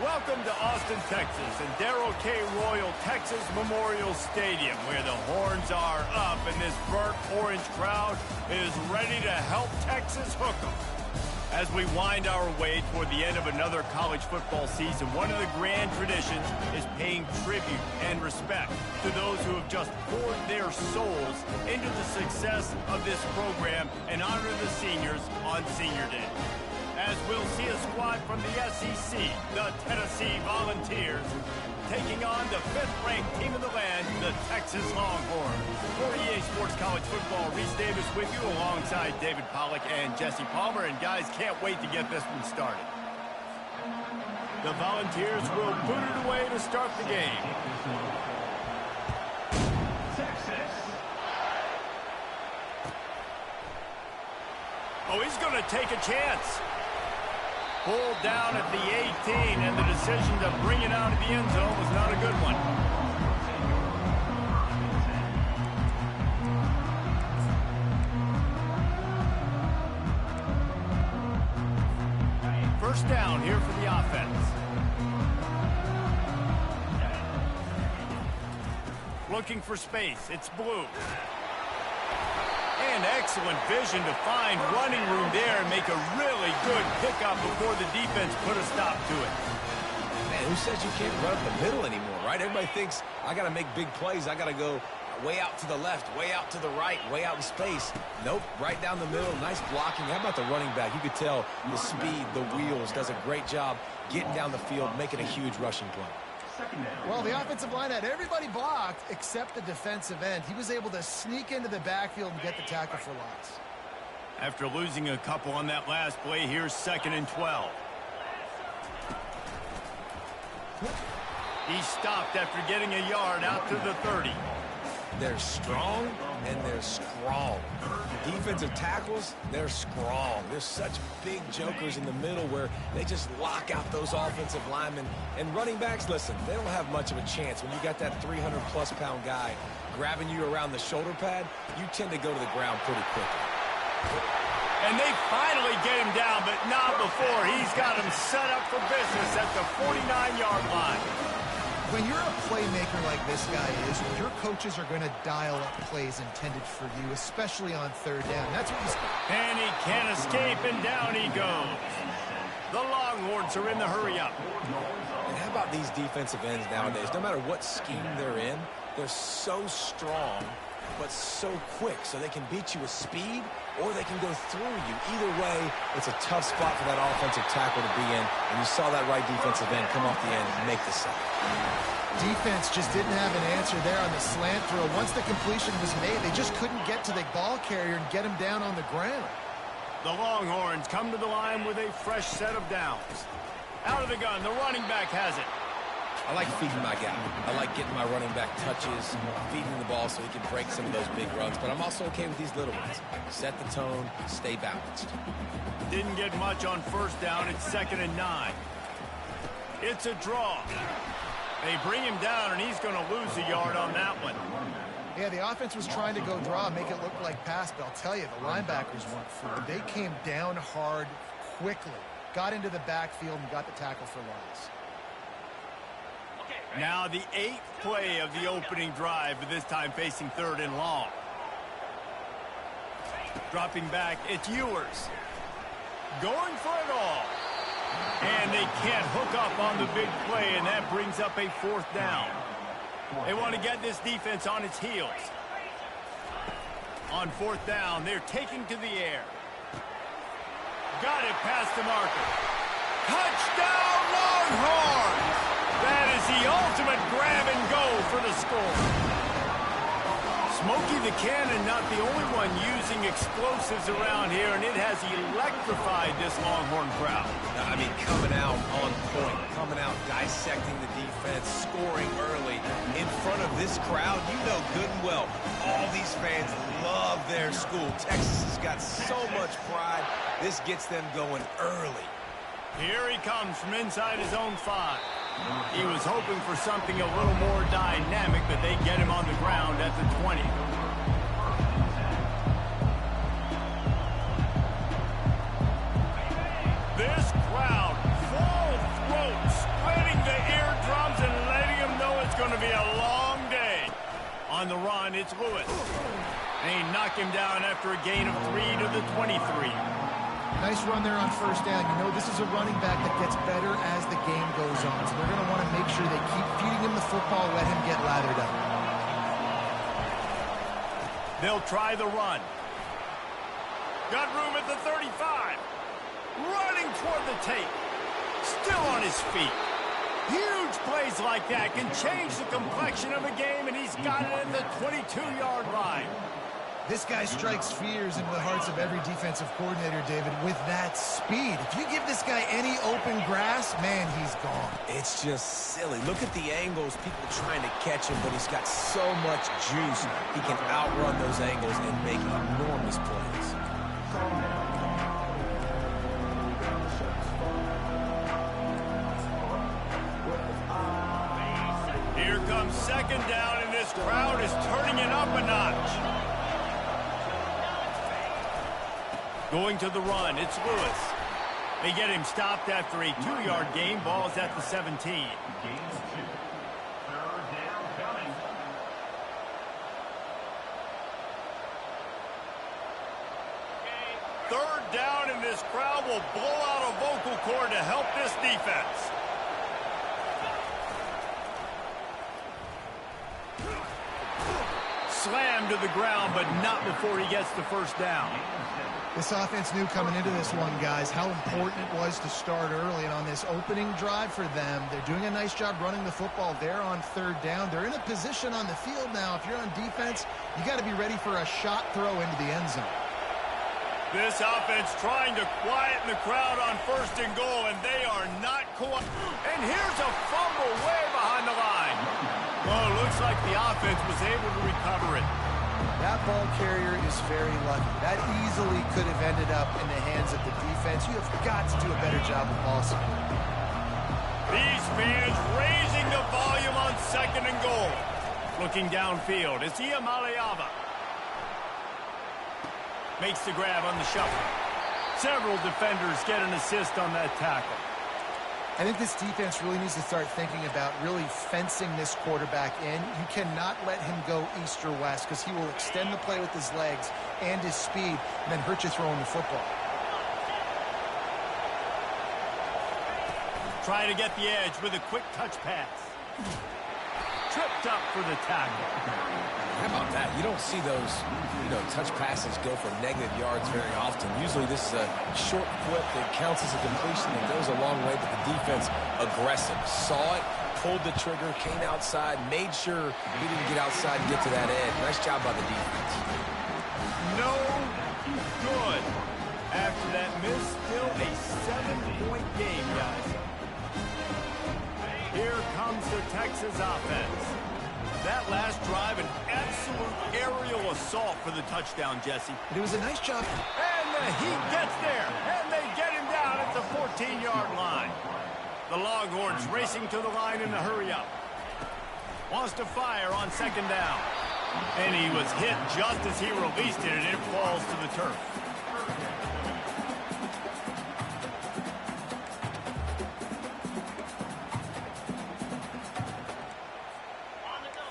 Welcome to Austin, Texas, and Darrell K. Royal Texas Memorial Stadium, where the horns are up and this burnt orange crowd is ready to help Texas hook 'em. As we wind our way toward the end of another college football season, one of the grand traditions is paying tribute and respect to those who have just poured their souls into the success of this program and honor the seniors on Senior Day. As we'll see a squad from the SEC, the Tennessee Volunteers, taking on the 5th-ranked team of the land, the Texas Longhorns. For EA Sports College Football, Reese Davis with you alongside David Pollack and Jesse Palmer. And guys, can't wait to get this one started. The Volunteers will boot it away to start the game. Oh, he's going to take a chance. Pulled down at the 18, and the decision to bring it out of the end zone was not a good one. First down here for the offense. Looking for space. It's Blue. And excellent vision to find running room there and make a really good pickup before the defense put a stop to it. Man, who says you can't run up the middle anymore, right? Everybody thinks, I got to make big plays. I got to go way out to the left, way out to the right, way out in space. Nope, right down the middle. Nice blocking. How about the running back? You could tell the speed, the wheels, does a great job getting down the field, making a huge rushing play. Well, the offensive line had everybody blocked except the defensive end. He was able to sneak into the backfield and get the tackle for loss. After losing a couple on that last play, here's 2nd and 12. He stopped after getting a yard out to the 30. They're strong and they're strong. Defensive tackles, they're strong. They're such big jokers in the middle where they just lock out those offensive linemen. And running backs, listen, they don't have much of a chance. When you got that 300-plus pound guy grabbing you around the shoulder pad, you tend to go to the ground pretty quickly. And they finally get him down, but not before. He's got him set up for business at the 49-yard line. When you're a playmaker like this guy is, your coaches are going to dial up plays intended for you, especially on 3rd down. That's what you... And he can't escape, and down he goes. The Longhorns are in the hurry-up. And how about these defensive ends nowadays? No matter what scheme they're in, they're so strong, but so quick, so they can beat you with speed, or they can go through you. Either way, it's a tough spot for that offensive tackle to be in, and you saw that right defensive end come off the end and make the sack. Defense just didn't have an answer there on the slant throw. Once the completion was made, they just couldn't get to the ball carrier and get him down on the ground. The Longhorns come to the line with a fresh set of downs. Out of the gun, the running back has it. I like feeding my guy. I like getting my running back touches, feeding the ball so he can break some of those big runs. But I'm also okay with these little ones. Set the tone, stay balanced. Didn't get much on 1st down. It's 2nd and 9. It's a draw. They bring him down, and he's going to lose a yard on that one. Yeah, the offense was trying to go draw, make it look like pass, but I'll tell you, the linebackers weren't fooled. They came down hard quickly, got into the backfield, and got the tackle for loss. Now the 8th play of the opening drive, but this time facing 3rd and long. Dropping back, it's Ewers. Going for it all. And they can't hook up on the big play, and that brings up a 4th down. They want to get this defense on its heels. On 4th down, they're taking to the air. Got it past the marker. Touchdown, Longhorns! That is the ultimate grab and go for the score. Smokey the Cannon not the only one using explosives around here, and it has electrified this Longhorn crowd. I mean, coming out on point, coming out dissecting the defense, scoring early in front of this crowd. You know good and well, all these fans love their school. Texas has got so much pride. This gets them going early. Here he comes from inside his own 5. He was hoping for something a little more dynamic, but they get him on the ground at the 20. This crowd, full throat, spread run, it's Lewis. And he knocked him down after a gain of 3 to the 23. Nice run there on first down. You know, this is a running back that gets better as the game goes on. So they're going to want to make sure they keep feeding him the football, let him get lathered up. They'll try the run. Got room at the 35. Running toward the tape. Still on his feet. Huge plays like that can change the complexion of a game, and he's got it at the 22-yard line. This guy strikes fears into the hearts of every defensive coordinator, David, with that speed. If you give this guy any open grass, man, he's gone. It's just silly. Look at the angles, people trying to catch him, but he's got so much juice. He can outrun those angles and make enormous plays. Here comes second down, and this crowd is turning it up a notch. Going to the run, it's Lewis. They get him stopped after a 2-yard gain. Ball's at the 17. Third down, and this crowd will blow out a vocal cord to help this defense. Slammed to the ground, but not before he gets the first down. This offense knew coming into this one, guys, how important it was to start early. And on this opening drive for them, they're doing a nice job running the football. They're on third down. They're in a position on the field now. If you're on defense, you got to be ready for a shot throw into the end zone. This offense trying to quieten the crowd on first and goal, and they are not And here's a fumble way behind the line. Well, it looks like the offense was able to recover it. That ball carrier is very lucky. That easily could have ended up in the hands of the defense. You have got to do a better job of ball security. These fans raising the volume on second and goal. Looking downfield, it's Iamaleava. Makes the grab on the shuffle. Several defenders get an assist on that tackle. I think this defense really needs to start thinking about really fencing this quarterback in. You cannot let him go east or west because he will extend the play with his legs and his speed and then hurt you throwing the football. Trying to get the edge with a quick touch pass. Tripped up for the tackle. How about that? You don't see those, touch passes go for negative yards very often. Usually this is a short flip that counts as a completion and goes a long way, but the defense aggressive. Saw it, pulled the trigger, came outside, made sure he didn't get outside and get to that edge. Nice job by the defense. No good. After that miss, still a 7-point game, guys. Here comes the Texas offense. That last drive, an absolute aerial assault for the touchdown, Jesse. It was a nice job. And the Heat gets there, and they get him down at the 14-yard line. The Longhorns racing to the line in a hurry-up. Wants to fire on second down. And he was hit just as he released it, and it falls to the turf.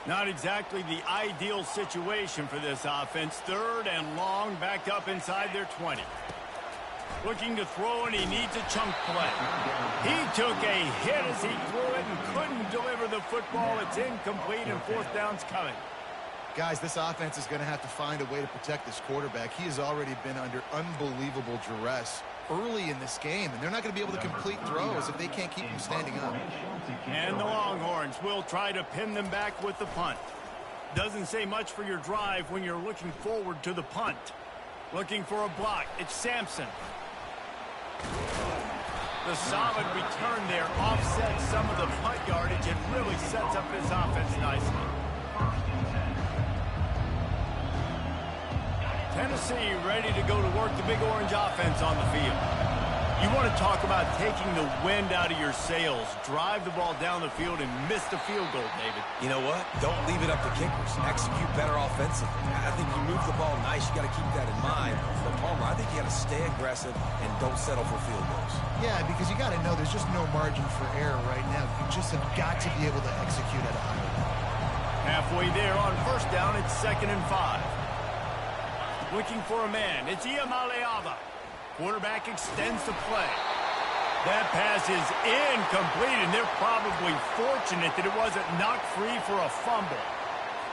Not exactly the ideal situation for this offense. Third and long, back up inside their 20. Looking to throw, and he needs a chunk play. He took a hit as he threw it and couldn't deliver the football. It's incomplete, and fourth down's coming. Guys, this offense is going to have to find a way to protect this quarterback. He has already been under unbelievable duress early in this game, and they're not going to be able to complete throws if they can't keep him standing up. And the Longhorns will try to pin them back with the punt. Doesn't say much for your drive when you're looking forward to the punt. Looking for a block. It's Sampson. The solid return there offsets some of the punt yardage and really sets up this offense nicely. Tennessee ready to go to work the Big Orange offense on the field. You want to talk about taking the wind out of your sails. Drive the ball down the field and miss the field goal, David. You know what? Don't leave it up to kickers. Execute better offensively. I think you move the ball nice. You got to keep that in mind. But Palmer, I think you got to stay aggressive and don't settle for field goals. Yeah, because you got to know there's just no margin for error right now. You just have got to be able to execute at a high level. Halfway there on first down, it's 2nd and 5. Looking for a man, it's Iamaleava. Quarterback extends the play. That pass is incomplete, and they're probably fortunate that it wasn't knocked free for a fumble.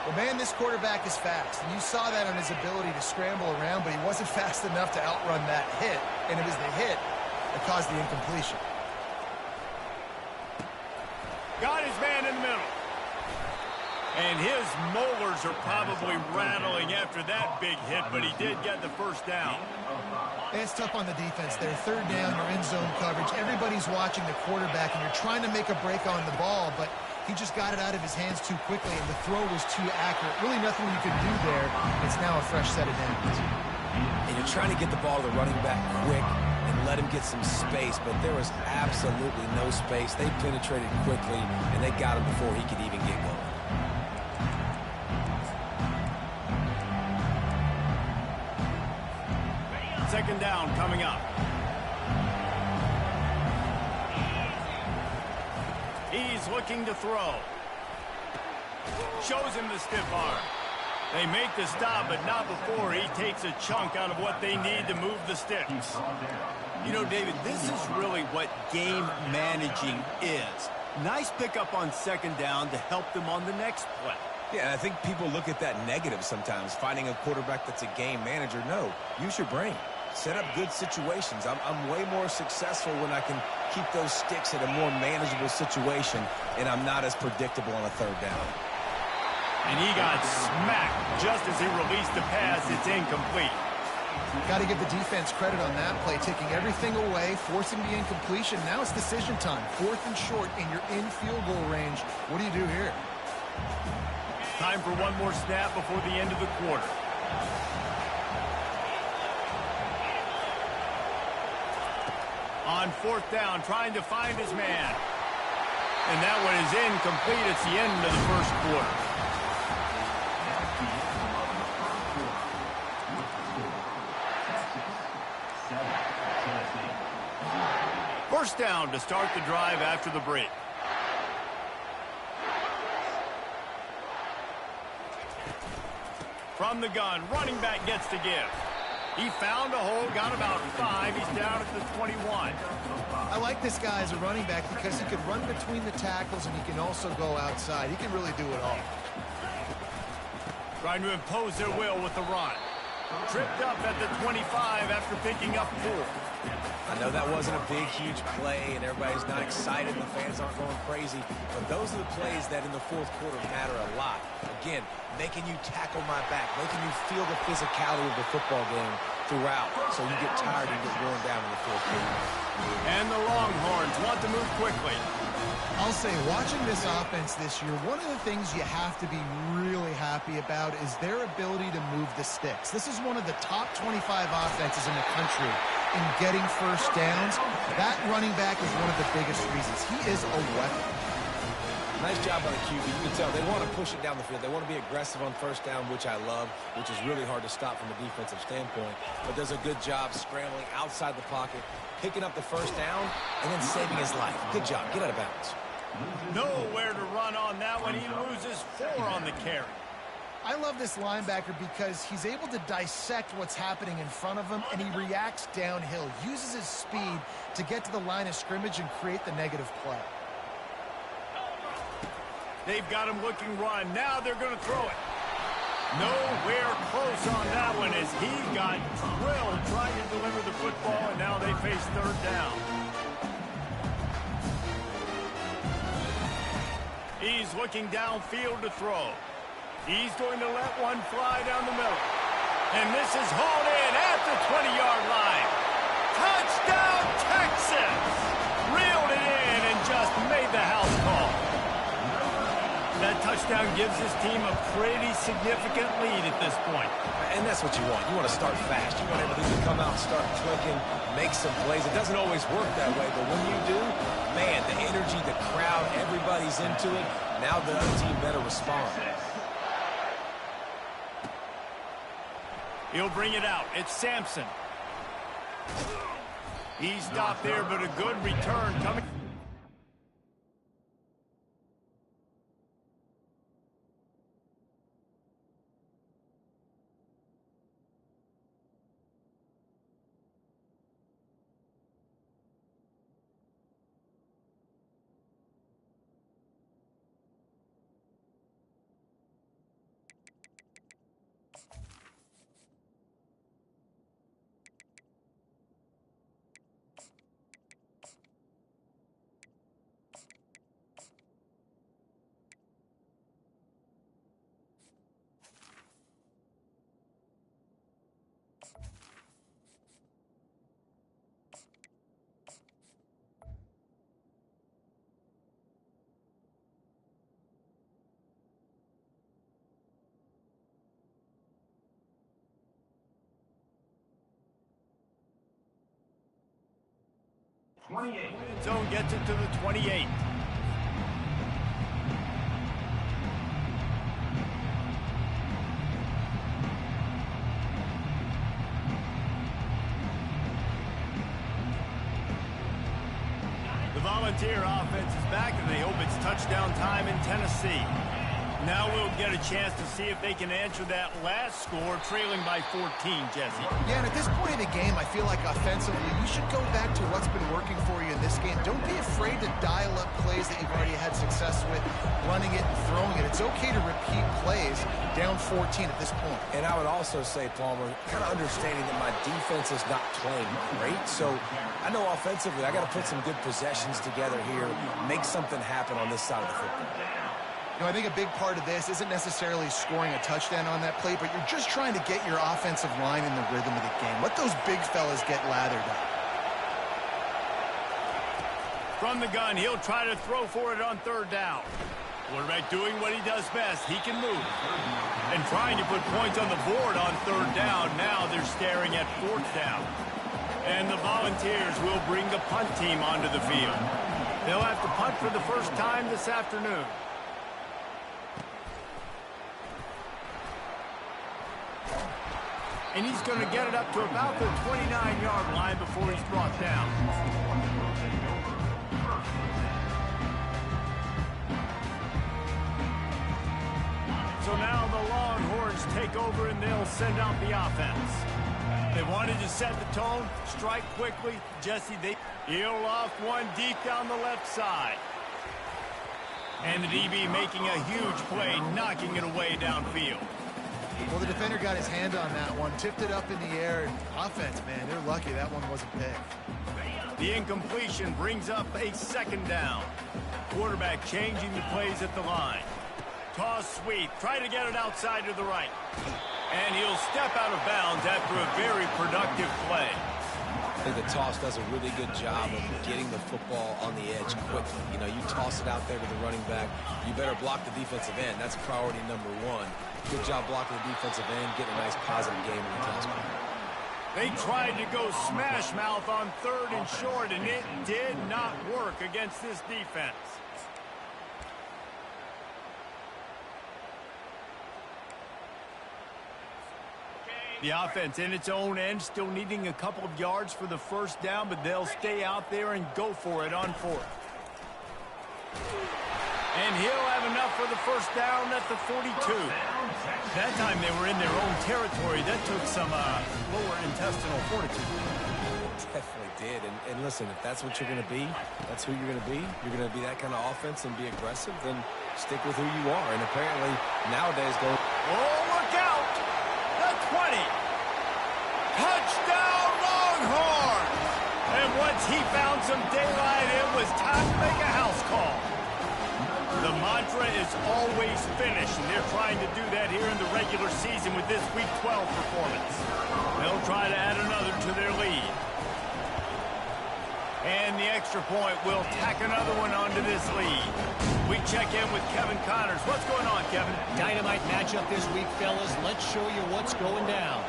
Well, man, this quarterback is fast, and you saw that on his ability to scramble around, but he wasn't fast enough to outrun that hit, and it was the hit that caused the incompletion. Got his man in the middle. And his molars are probably rattling after that big hit, but he did get the first down. It's tough on the defense there. 3rd down, you're in zone coverage. Everybody's watching the quarterback, and you're trying to make a break on the ball, but he just got it out of his hands too quickly, and the throw was too accurate. Really nothing you could do there. It's now a fresh set of downs. And you're trying to get the ball to the running back quick and let him get some space, but there was absolutely no space. They penetrated quickly, and they got him before he could even get going. 2nd down coming up. He's looking to throw. Shows him the stiff arm. They make the stop, but not before he takes a chunk out of what they need to move the sticks. You know, David, this is really what game managing is. Nice pickup on 2nd down to help them on the next play. Yeah, I think people look at that negative sometimes, finding a quarterback that's a game manager. No, use your brain. Set up good situations. I'm way more successful when I can keep those sticks at a more manageable situation, and I'm not as predictable on a 3rd down. And he got smacked just as he released the pass. It's incomplete. Got to give the defense credit on that play, taking everything away, forcing the incompletion. Now it's decision time. 4th and short, and you're in field goal range. What do you do here? Time for one more snap before the end of the quarter. On 4th down, trying to find his man. And that one is incomplete. It's the end of the first quarter. First down to start the drive after the break. From the gun, running back gets to give. He found a hole, got about 5. He's down at the 21. I like this guy as a running back because he can run between the tackles and he can also go outside. He can really do it all. Trying to impose their will with the run. Tripped up at the 25 after picking up 4. I know that wasn't a big, huge play, and everybody's not excited, and the fans aren't going crazy, but those are the plays that in the 4th quarter matter a lot. Again, making you tackle my back, making you feel the physicality of the football game throughout, so you get tired and get worn down in the 4th quarter. And the Longhorns want to move quickly. I'll say, watching this offense this year, one of the things you have to be really happy about is their ability to move the sticks. This is one of the top 25 offenses in the country in getting first downs. That running back is one of the biggest reasons. He is a weapon. Nice job by the QB. You can tell they want to push it down the field. They want to be aggressive on first down, which I love, which is really hard to stop from a defensive standpoint. But does a good job scrambling outside the pocket, picking up the first down, and then saving his life. Good job. Get out of bounds. Nowhere to run on that one. He loses 4 on the carry. I love this linebacker because he's able to dissect what's happening in front of him, and he reacts downhill, uses his speed to get to the line of scrimmage and create the negative play. They've got him looking run. Now they're going to throw it. Nowhere close on that one as he got drilled trying to deliver the football, and now they face 3rd down. He's looking downfield to throw. He's going to let one fly down the middle. And this is hauled in at the 20-yard line. Touchdown, Texas! Reeled it in and just made the house call. That touchdown gives his team a pretty significant lead at this point. And that's what you want. You want to start fast. You want everything to come out, start clicking, make some plays. It doesn't always work that way, but when you do, man, the energy, the crowd, everybody's into it. Now the other team better respond. He'll bring it out. It's Sampson. He stopped there, but a good return coming. Zone gets it to the 28. The Volunteer offense is back, and they hope it's touchdown time in Tennessee. Now we'll get a chance to see if they can answer that last score, trailing by 14, Jesse. Yeah, and at this point in the game, I feel like offensively, you should go back to what's been working for you in this game. Don't be afraid to dial up plays that you've already had success with, running it and throwing it. It's okay to repeat plays down 14 at this point. And I would also say, Palmer, kind of understanding that my defense is not playing great, so I know offensively I got to put some good possessions together here, make something happen on this side of the football. You know, I think a big part of this isn't necessarily scoring a touchdown on that play, but you're just trying to get your offensive line in the rhythm of the game. Let those big fellas get lathered up. From the gun, he'll try to throw for it on third down. Quarterback doing what he does best. He can move. And trying to put points on the board on third down. Now they're staring at fourth down. And the Volunteers will bring the punt team onto the field. They'll have to punt for the first time this afternoon. And he's going to get it up to about the 29-yard line before he's brought down. So now the Longhorns take over and they'll send out the offense. They wanted to set the tone, strike quickly. Jesse, they heel off one deep down the left side. And the DB making a huge play, knocking it away downfield. Well, the defender got his hand on that one, tipped it up in the air. Offense, man, they're lucky that one wasn't picked. The incompletion brings up a second down. Quarterback changing the plays at the line. Toss sweep, try to get it outside to the right. And he'll step out of bounds after a very productive play. I think the toss does a really good job of getting the football on the edge quickly. You know, you toss it out there to the running back, you better block the defensive end. That's priority number one. Good job blocking the defensive end, getting a nice positive game in the toss. They tried to go smash mouth on third and short, and it did not work against this defense. The offense in its own end, still needing a couple of yards for the first down, but they'll stay out there and go for it on fourth. And he'll have enough for the first down at the 42. That time they were in their own territory. That took some lower intestinal fortitude. Definitely did. And listen, if that's what you're going to be, that's who you're going to be. You're going to be that kind of offense and be aggressive, then stick with who you are. And apparently nowadays going... Oh, look out! The 20. Touchdown Longhorns! And once he found some daylight, it was time to make a house call. The mantra is always finish, and they're trying to do that here in the regular season with this Week 12 performance. They'll try to add another to their lead. And the extra point will tack another one onto this lead. We check in with Kevin Connors. What's going on, Kevin? Dynamite matchup this week, fellas. Let's show you what's going down.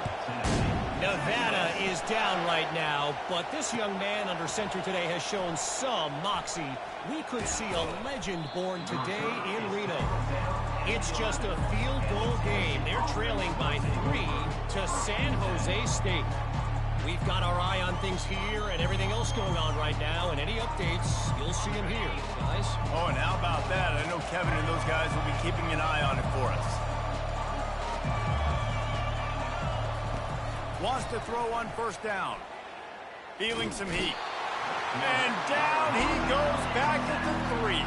Nevada is down right now, but this young man under center today has shown some moxie. We could see a legend born today in Reno. It's just a field goal game. They're trailing by 3 to San Jose State. We've got our eye on things here and everything else going on right now, and any updates, you'll see them here, guys. Oh, and how about that? I know Kevin and those guys will be keeping an eye on it for us. Wants to throw on first down. Feeling some heat. And down he goes back at the 3.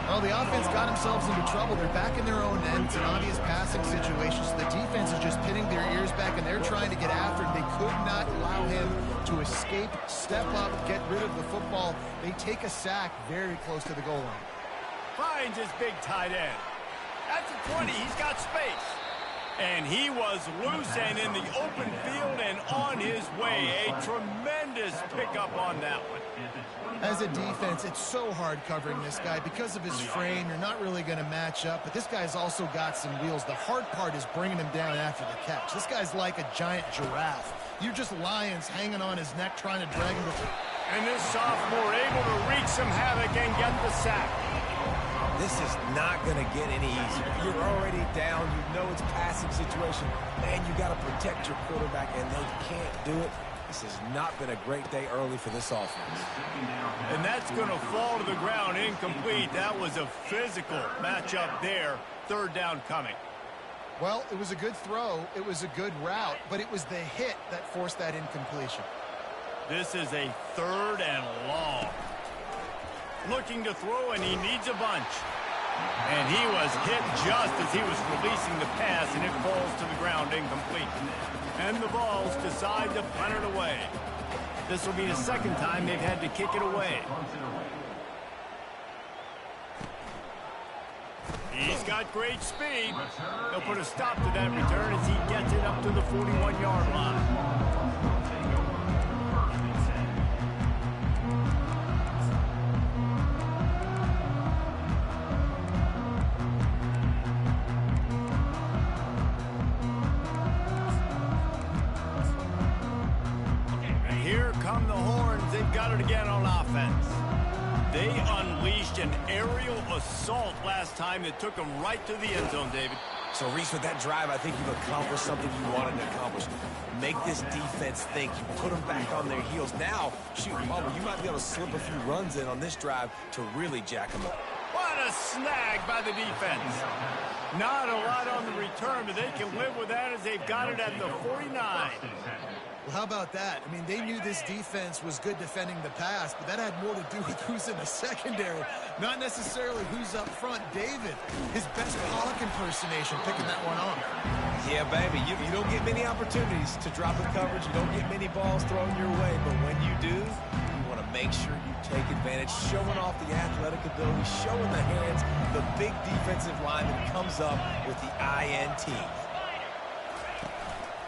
Well, the offense got themselves into trouble. They're back in their own end. It's an obvious passing situation. So the defense is just pinning their ears back, and they're trying to get after him. They could not allow him to escape, step up, get rid of the football. They take a sack very close to the goal line. Finds his big tight end. At the 20, he's got space. And he was loose and in the open field and on his way. A tremendous pickup on that one. As a defense, it's so hard covering this guy. Because of his frame, you're not really going to match up. But this guy's also got some wheels. The hard part is bringing him down after the catch. This guy's like a giant giraffe. You're just lions hanging on his neck trying to drag him. And this sophomore able to wreak some havoc and get the sack. This is not going to get any easier. You're already down. You know it's a passing situation. Man, you got to protect your quarterback, and they can't do it. This has not been a great day early for this offense. And that's going to fall to the ground incomplete. That was a physical matchup there. Third down coming. Well, it was a good throw. It was a good route, but it was the hit that forced that incompletion. This is a 3rd and long. Looking to throw, and he needs a bunch. And he was hit just as he was releasing the pass, and it falls to the ground incomplete. And the Vols decide to punt it away. This will be the 2nd time they've had to kick it away. He's got great speed. He'll put a stop to that return as he gets it up to the 41-yard line. Come the Horns, they've got it again on offense. They unleashed an aerial assault last time that took them right to the end zone, David. So, Reese, with that drive, I think you've accomplished something you wanted to accomplish. Make this defense think. You put them back on their heels. Now, shoot, Mama, you might be able to slip a few runs in on this drive to really jack them up. What a snag by the defense. Not a lot on the return, but they can live with that as they've got it at the 49. Well, how about that? I mean, they knew this defense was good defending the pass, but that had more to do with who's in the secondary, not necessarily who's up front. David, his best Pollock impersonation, picking that one off. Yeah, baby, you don't get many opportunities to drop the coverage. You don't get many balls thrown your way, but when you do, you want to make sure you take advantage, showing off the athletic ability, showing the hands. The big defensive lineman comes up with the INT.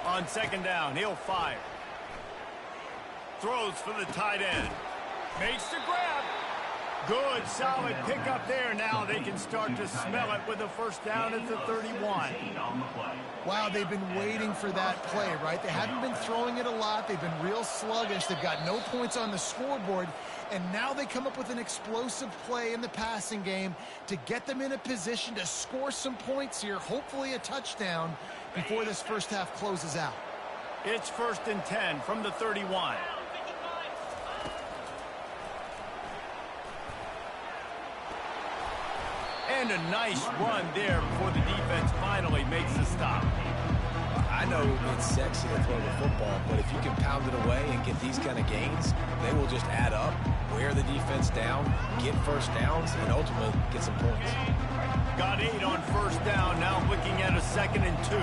On 2nd down, he'll fire. Throws for the tight end. Makes the grab. Good, solid pickup there. Now they can start to smell it with a 1st down at the 31. Wow, they've been waiting for that play, right? They haven't been throwing it a lot. They've been real sluggish. They've got no points on the scoreboard. And now they come up with an explosive play in the passing game to get them in a position to score some points here, hopefully a touchdown, before this first half closes out. It's 1st and 10 from the 31. And a nice run there before the defense finally makes the stop. I know it's sexy to throw the football, but if you can pound it away and get these kind of gains, they will just add up, wear the defense down, get 1st downs, and ultimately get some points. Got 8 on 1st down, now looking at a 2nd and 2.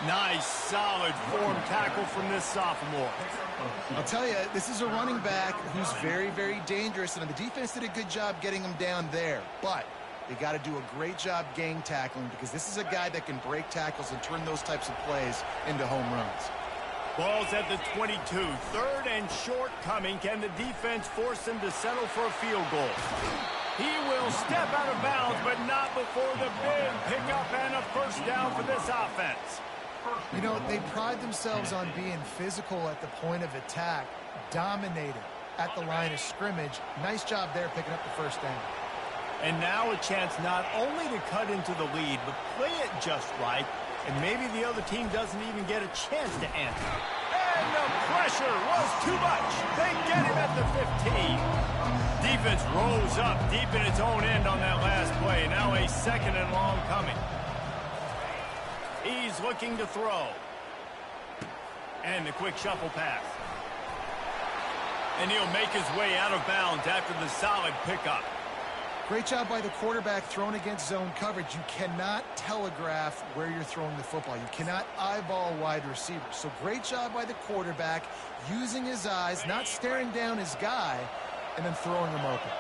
Nice, solid form tackle from this sophomore. I'll tell you, this is a running back who's very, very dangerous, and the defense did a good job getting him down there. But they got to do a great job gang tackling, because this is a guy that can break tackles and turn those types of plays into home runs. Ball's at the 22. 3rd and short coming. Can the defense force him to settle for a field goal? He will step out of bounds, but not before the big pickup and a 1st down for this offense. You know, they pride themselves on being physical at the point of attack, dominated at the line of scrimmage. Nice job there picking up the 1st down. And now a chance not only to cut into the lead, but play it just right, and maybe the other team doesn't even get a chance to answer. And the pressure was too much. They get him at the 15. Defense rose up deep in its own end on that last play. Now a 2nd and long coming. He's looking to throw. And the quick shuffle pass. And he'll make his way out of bounds after the solid pickup. Great job by the quarterback thrown against zone coverage. You cannot telegraph where you're throwing the football. You cannot eyeball wide receivers. So great job by the quarterback using his eyes, not staring down his guy, and then throwing him open.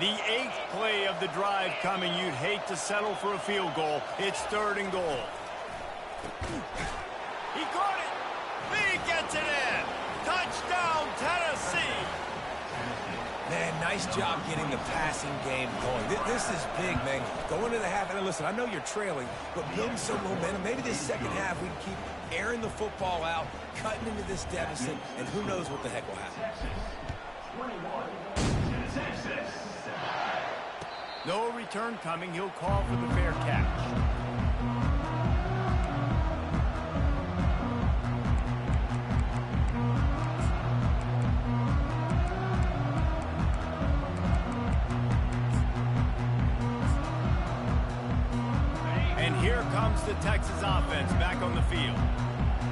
The 8th play of the drive coming. You'd hate to settle for a field goal. It's 3rd and goal. He caught it. He gets it in. Touchdown, Tennessee. Man, nice job getting the passing game going. This is big, man. Going to the half, and listen, I know you're trailing, but building some momentum. Maybe this second half we can keep airing the football out, cutting into this deficit, and who knows what the heck will happen. No return coming. He'll call for the fair catch. And here comes the Texas offense back on the field.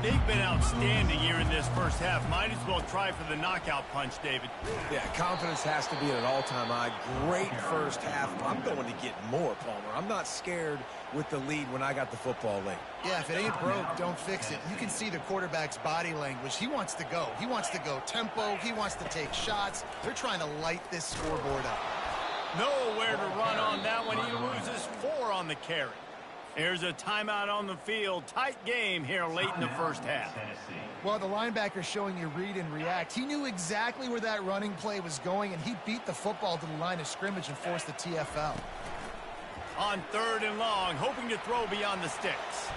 They've been outstanding here in this first half. Might as well try for the knockout punch, David. Yeah, confidence has to be at an all-time high. Great first half. I'm going to get more, Palmer. I'm not scared with the lead when I got the football late. Yeah, if it ain't broke, don't fix it. You can see the quarterback's body language. He wants to go. He wants to go tempo. He wants to take shots. They're trying to light this scoreboard up. Nowhere to run on that one. He loses 4 on the carry. Here's a timeout on the field. Tight game here late in the first half. Well, the linebacker's showing you read and react. He knew exactly where that running play was going, and he beat the football to the line of scrimmage and forced the TFL. On 3rd and long, hoping to throw beyond the sticks.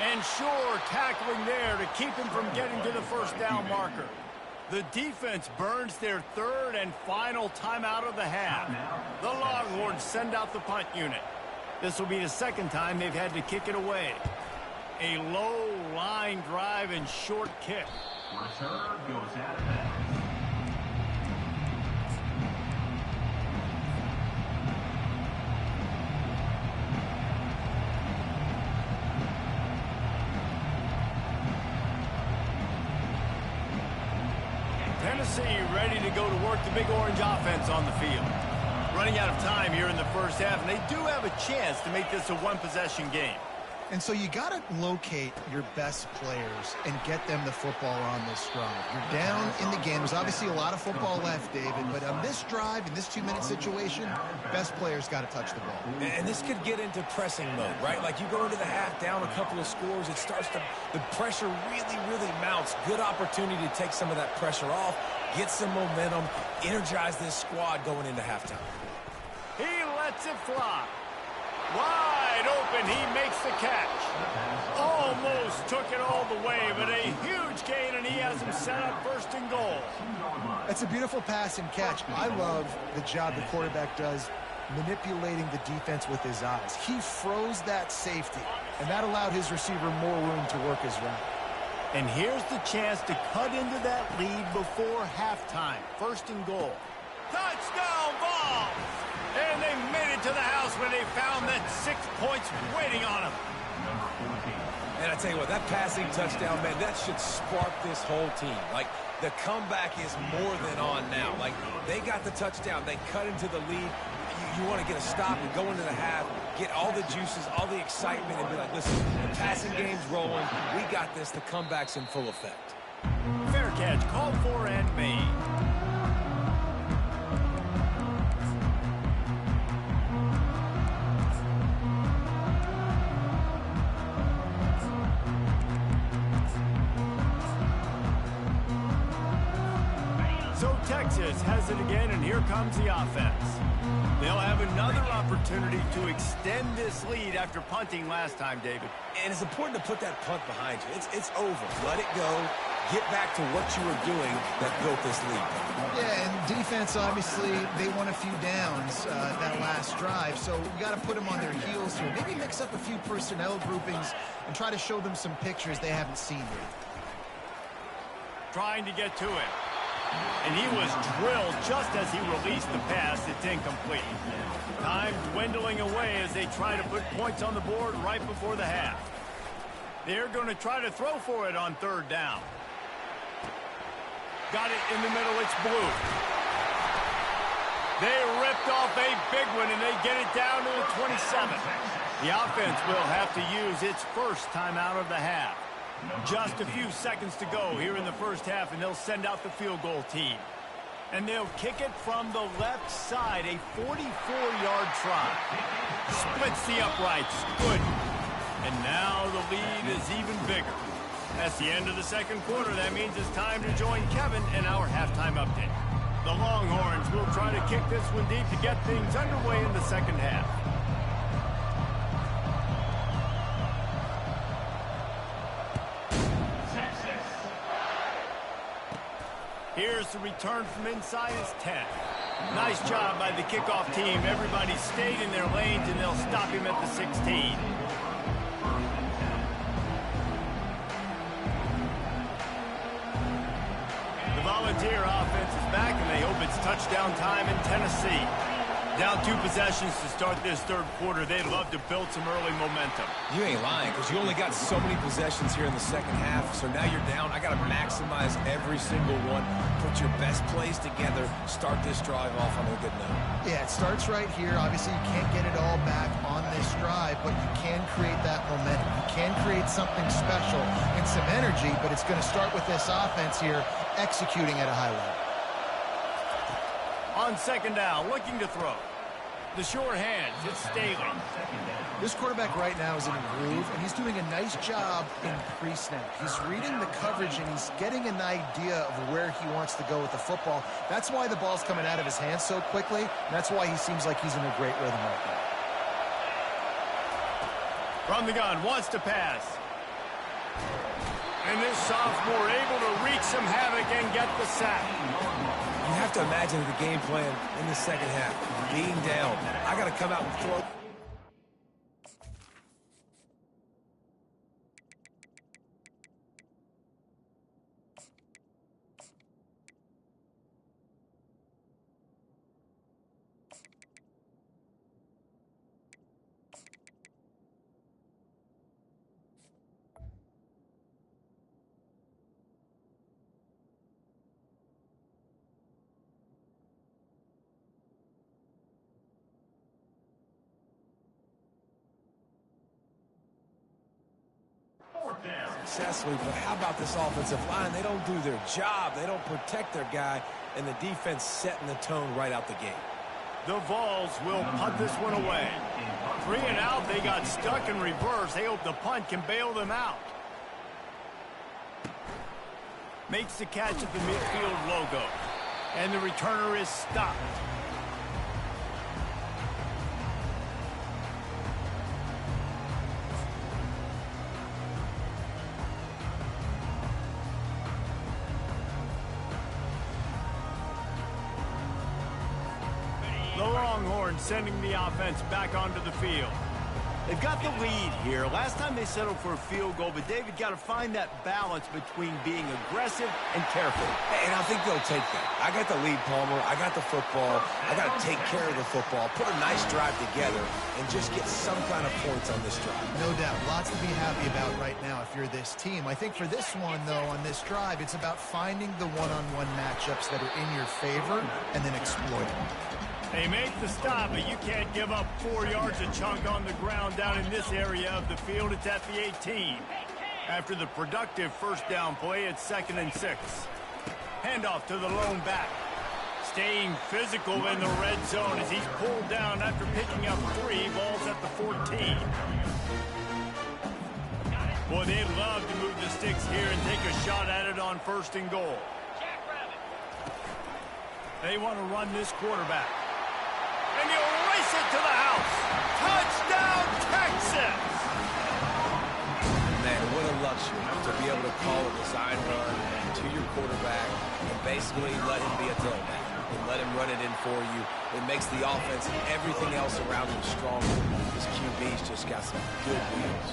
And sure, tackling there to keep him from getting to the first down marker. The defense burns their 3rd and final timeout of the half. The Longhorns send out the punt unit. This will be the 2nd time they've had to kick it away. A low line drive and short kick. Return goes out of bounds. Tennessee ready to go to work the Big Orange offense on the field. Running out of time here in the first half, and they do have a chance to make this a one-possession game. And so you got to locate your best players and get them the football on this drive. You're down in the game. There's obviously a lot of football left, David, but on this drive, in this 2-minute situation, best players got to touch the ball. And this could get into pressing mode, right? Like you go into the half down a couple of scores, it starts to, the pressure really mounts. Good opportunity to take some of that pressure off, get some momentum, energize this squad going into halftime. He lets it fly. Wide open, he makes the catch. Almost took it all the way, but a huge gain, and he has him set up 1st and goal. It's a beautiful pass and catch. I love the job the quarterback does manipulating the defense with his eyes. He froze that safety, and that allowed his receiver more room to work his route. And here's the chance to cut into that lead before halftime. 1st and goal. Touchdown ball! And they made it to the house when they found that 6 points waiting on them. And I tell you what, that passing touchdown, man, that should spark this whole team. Like, the comeback is more than on now. Like, they got the touchdown. They cut into the lead. You want to get a stop and go into the half, get all the juices, all the excitement, and be like, listen, the passing game's rolling. We got this. The comeback's in full effect. Fair catch called for and made. So Texas has it again, and here comes the offense. They'll have another opportunity to extend this lead after punting last time, David. And it's important to put that punt behind you. It's over. Let it go. Get back to what you were doing that built this lead. Yeah, and defense, obviously, they won a few downs that last drive, so you got to put them on their heels here. Maybe mix up a few personnel groupings and try to show them some pictures they haven't seen yet. Trying to get to it. And he was drilled just as he released the pass. It's incomplete. Time dwindling away as they try to put points on the board right before the half. They're going to try to throw for it on 3rd down. Got it in the middle. It's blue. They ripped off a big one, and they get it down to the 27. The offense will have to use its first timeout of the half. Just a few seconds to go here in the first half, and they'll send out the field goal team. And they'll kick it from the left side, a 44-yard try. Splits the uprights. Good. And now the lead is even bigger. That's the end of the second quarter. That means it's time to join Kevin in our halftime update. The Longhorns will try to kick this one deep to get things underway in the second half. Here's the return from inside his 10. Nice job by the kickoff team. Everybody stayed in their lanes, and they'll stop him at the 16. The Volunteer offense is back, and they hope it's touchdown time in Tennessee. Down 2 possessions to start this third quarter. They'd love to build some early momentum. You ain't lying, because you only got so many possessions here in the second half, so now you're down. I got to maximize every single one. Put your best plays together. Start this drive off on a good note. Yeah, it starts right here. Obviously, you can't get it all back on this drive, but you can create that momentum. You can create something special and some energy, but it's going to start with this offense here executing at a high level. On second down, looking to throw. The short hands, it's Staley. This quarterback right now is in a groove, and he's doing a nice job in pre-snap. He's reading the coverage, and he's getting an idea of where he wants to go with the football. That's why the ball's coming out of his hands so quickly, and that's why he seems like he's in a great rhythm right now. From the gun, wants to pass. And this sophomore able to wreak some havoc and get the sack. You have to imagine the game plan in the second half. Being down, I got to come out and throw. Successfully, but how about this offensive line? They don't do their job. They don't protect their guy, and the defense setting the tone right out the gate. The Vols will punt this one away. 3 and out, they got stuck in reverse. They hope the punt can bail them out. Makes the catch at the midfield logo, and the returner is stopped. The Longhorns sending the offense back onto the field. They've got the lead here. Last time they settled for a field goal, but David got to find that balance between being aggressive and careful. And I think they'll take that. I got the lead, Palmer. I got the football. I got to take care of the football, put a nice drive together, and just get some kind of points on this drive. No doubt. Lots to be happy about right now if you're this team. I think for this one, though, on this drive, it's about finding the one-on-one matchups that are in your favor and then exploiting. They make the stop, but you can't give up 4 yards a chunk on the ground down in this area of the field. It's at the 18. After the productive first down play, it's 2nd and 6. Handoff to the lone back. Staying physical in the red zone as he's pulled down after picking up 3 balls at the 14. Boy, they'd love to move the sticks here and take a shot at it on 1st and goal. They want to run this quarterback. And he'll race it to the house. Touchdown, Texas! Man, what a luxury to be able to call a design run to your quarterback and basically let him be a throwback and let him run it in for you. It makes the offense and everything else around him stronger. This QB's just got some good wheels.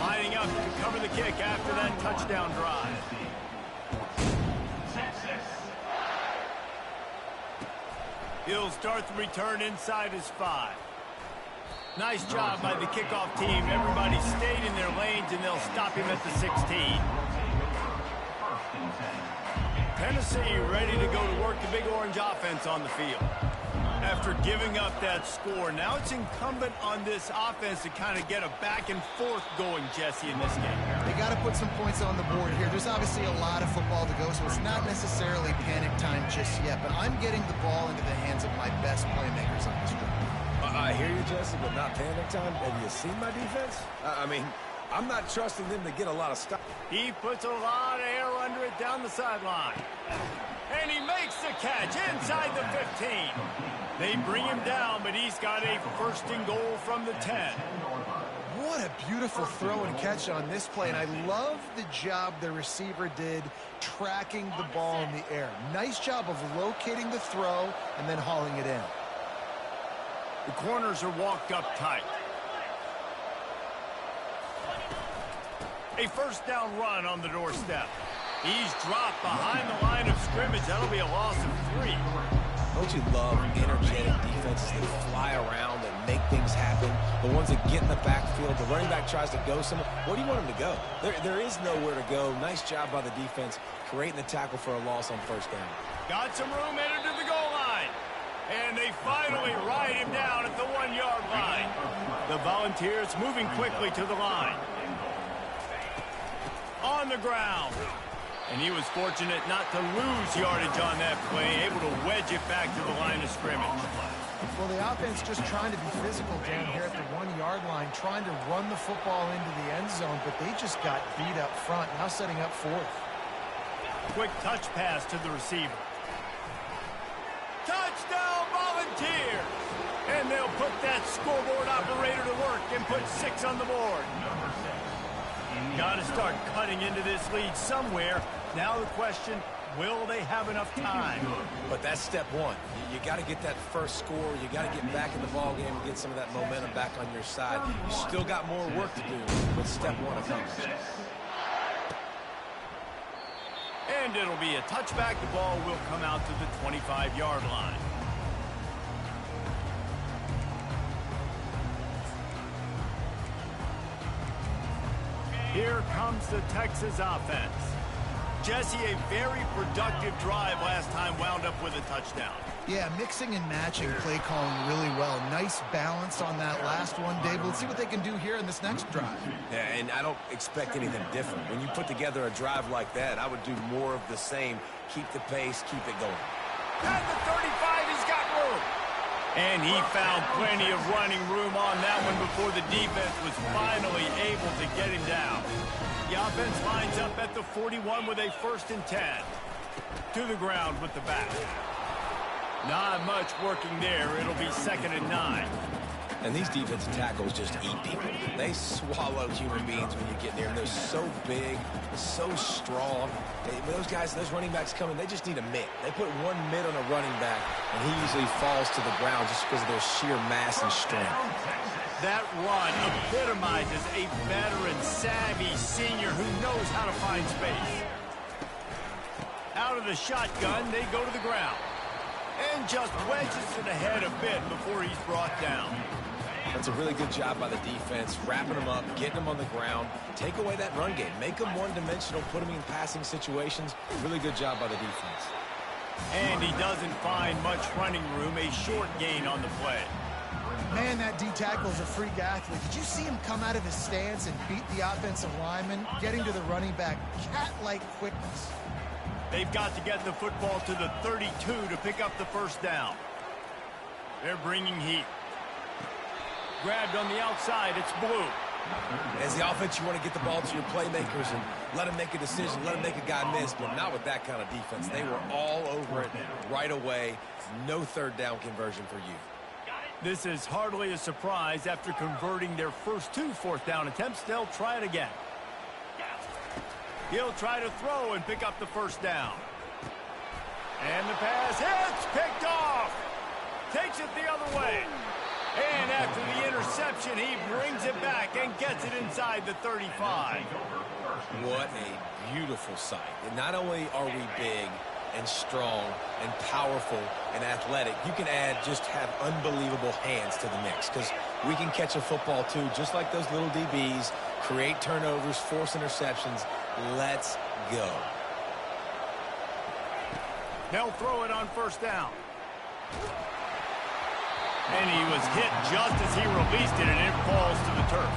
Lining up to cover the kick after that touchdown drive. He'll start the return inside his 5. Nice job by the kickoff team. Everybody stayed in their lanes, and they'll stop him at the 16. Tennessee ready to go to work the Big Orange offense on the field. After giving up that score, now it's incumbent on this offense to kind of get a back and forth going, Jesse, in this game. They got to put some points on the board here. There's obviously a lot of football to go, so it's not necessarily panic time just yet, but I'm getting the ball into the hands of my best playmakers on this drive. I hear you, Jesse, but not panic time. Have you seen my defense? I mean, I'm not trusting them to get a lot of stuff. He puts a lot of air under it down the sideline. And he makes the catch inside the 15. They bring him down, but he's got a first and goal from the 10. What a beautiful throw and catch on this play, and I love the job the receiver did tracking the ball in the air. Nice job of locating the throw and then hauling it in. The corners are walked up tight. A first down run on the doorstep. He's dropped behind the line of scrimmage. That'll be a loss of 3. Don't you love energetic defenses that fly around and make things happen? The ones that get in the backfield, the running back tries to go somewhere. Where do you want him to go? There is nowhere to go. Nice job by the defense creating the tackle for a loss on first down. Got some room headed to the goal line. And they finally ride him down at the 1-yard line. The Volunteers moving quickly to the line. On the ground. And he was fortunate not to lose yardage on that play, able to wedge it back to the line of scrimmage. Well, the offense just trying to be physical down here at the 1-yard line, trying to run the football into the end zone, but they just got beat up front, now setting up fourth. Quick touch pass to the receiver. Touchdown Volunteers! And they'll put that scoreboard operator to work and put 6 on the board. Got to start cutting into this lead somewhere. Now the question, will they have enough time? But that's step one. You got to get that first score. You got to get back in the ball game and get some of that momentum back on your side. You still got more work to do, but step one accomplished. And it'll be a touchback. The ball will come out to the 25-yard line. Here comes the Texas offense. Jesse, a very productive drive last time wound up with a touchdown. Yeah, mixing and matching play calling really well. Nice balance on that last one, Dave. Let's see what they can do here in this next drive. Yeah, and I don't expect anything different. When you put together a drive like that, I would do more of the same. Keep the pace, keep it going. At the 35, he's got room. And he found plenty of running room on that one before the defense was finally able to get him down. The offense lines up at the 41 with a first and 10. To the ground with the back. Not much working there. It'll be 2nd and 9. And these defensive tackles just eat people. They swallow human beings when you get near them. They're so big, so strong. Those guys, those running backs coming, they just need a mitt. They put one mitt on a running back, and he usually falls to the ground just because of their sheer mass and strength. That run epitomizes a veteran, savvy senior who knows how to find space. Out of the shotgun, they go to the ground. And just wedges it ahead a bit before he's brought down. That's a really good job by the defense, wrapping them up, getting them on the ground. Take away that run game. Make them one-dimensional, put them in passing situations. Really good job by the defense. And he doesn't find much running room, a short gain on the play. Man, that D-tackle is a freak athlete. Did you see him come out of his stance and beat the offensive lineman, getting to the running back? Cat-like quickness. They've got to get the football to the 32 to pick up the first down. They're bringing heat. Grabbed on the outside, it's Blue. As the offense, you want to get the ball to your playmakers and let them make a decision, let them make a guy miss, but not with that kind of defense. They were all over it right away. No third down conversion for you. This is hardly a surprise. After converting their first 2 fourth down attempts, they'll try it again. He'll try to throw and pick up the first down. And the pass hits, picked off. Takes it the other way. And after the interception, he brings it back and gets it inside the 35. What a beautiful sight. And not only are we big and strong and powerful and athletic, you can just have unbelievable hands to the mix, because we can catch a football too, just like those little DBs, create turnovers, force interceptions. Let's go. They'll throw it on first down. And he was hit just as he released it, and it falls to the turf.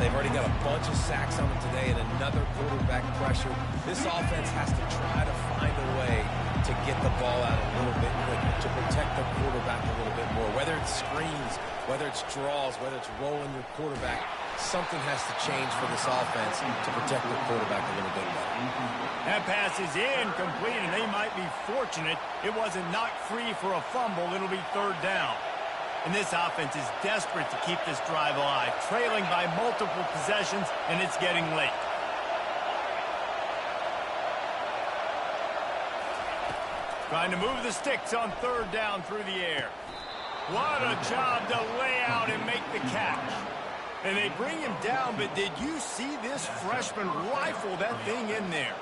They've already got a bunch of sacks on them today and another quarterback pressure. This offense has to try to find a way to get the ball out a little bit quicker, to protect the quarterback a little bit more. Whether it's screens, whether it's draws, whether it's rolling your quarterback, something has to change for this offense to protect the quarterback a little bit better. That pass is incomplete, and they might be fortunate it wasn't knocked free for a fumble. It'll be third down. And this offense is desperate to keep this drive alive, trailing by multiple possessions, and it's getting late. Trying to move the sticks on third down through the air. What a job to lay out and make the catch. And they bring him down, but did you see this freshman rifle that thing in there?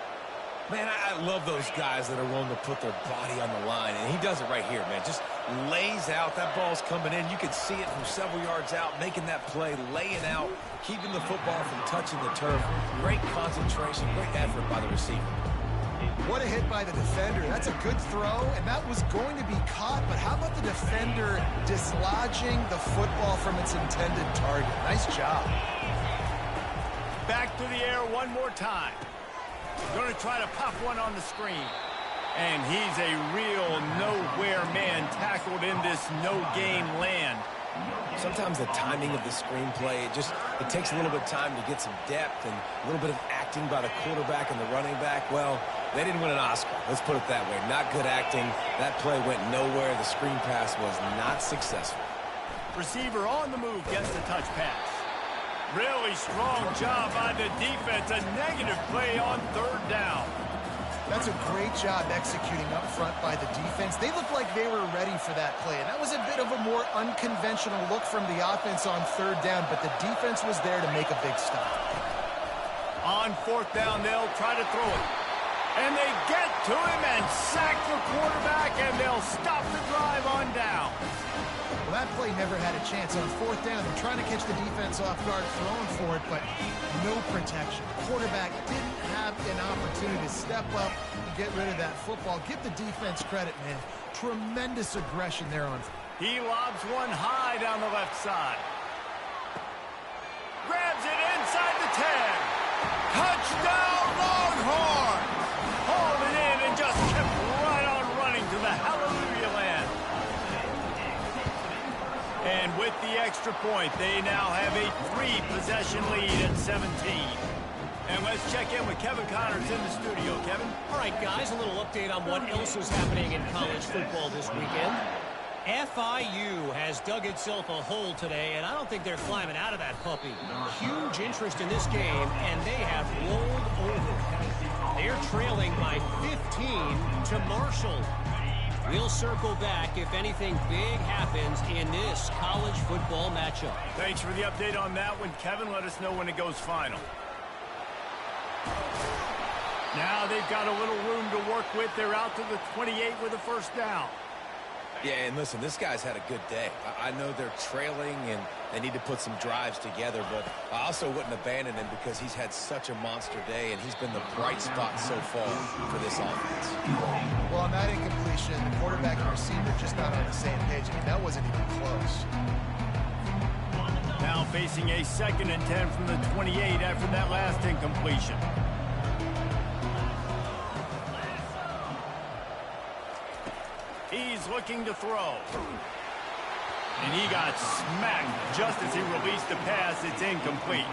Man, I love those guys that are willing to put their body on the line, and he does it right here, man. Just lays out. That ball's coming in. You can see it from several yards out, making that play, laying out, keeping the football from touching the turf. Great concentration, great effort by the receiver. What a hit by the defender. That's a good throw, and that was going to be caught, but how about the defender dislodging the football from its intended target? Nice job. Back to the air one more time. Going to try to pop one on the screen. And he's a real nowhere man tackled in this no-gain land. Sometimes the timing of the screenplay, it takes a little bit of time to get some depth and a little bit of acting by the quarterback and the running back. Well, they didn't win an Oscar. Let's put it that way. Not good acting. That play went nowhere. The screen pass was not successful. Receiver on the move gets the touch pass. Really strong job by the defense. A negative play on third down. That's a great job executing up front by the defense. They looked like they were ready for that play. And that was a bit of a more unconventional look from the offense on third down, but the defense was there to make a big stop. On fourth down, they'll try to throw it. And they get to him and sack the quarterback, and they'll stop the drive on down. Well, that play never had a chance. On fourth down, they're trying to catch the defense off guard, throwing for it, but no protection. Quarterback didn't have an opportunity to step up and get rid of that football. Give the defense credit, man. Tremendous aggression there on. He lobs one high down the left side. Grabs it inside the 10. Touchdown, Longhorns! Hauled it in and just kept right on running to the hallelujah land. And with the extra point, they now have a 3-possession lead at 17. And let's check in with Kevin Connors in the studio. Kevin? All right, guys, a little update on what else is happening in college football this weekend. FIU has dug itself a hole today, and I don't think they're climbing out of that puppy. Huge interest in this game, and they have rolled over. They're trailing by 15 to Marshall. We'll circle back if anything big happens in this college football matchup. Thanks for the update on that one, Kevin. Let us know when it goes final. Now they've got a little room to work with. They're out to the 28 with a first down. Yeah, and listen, this guy's had a good day. I know they're trailing and they need to put some drives together, but I also wouldn't abandon him because he's had such a monster day, and he's been the bright spot so far for this offense. Well, on that incompletion, the quarterback and receiver just not on the same page. I mean, that wasn't even close. Now facing a 2nd and 10 from the 28 after that last incompletion. He's looking to throw. And he got smacked just as he released the pass. It's incomplete.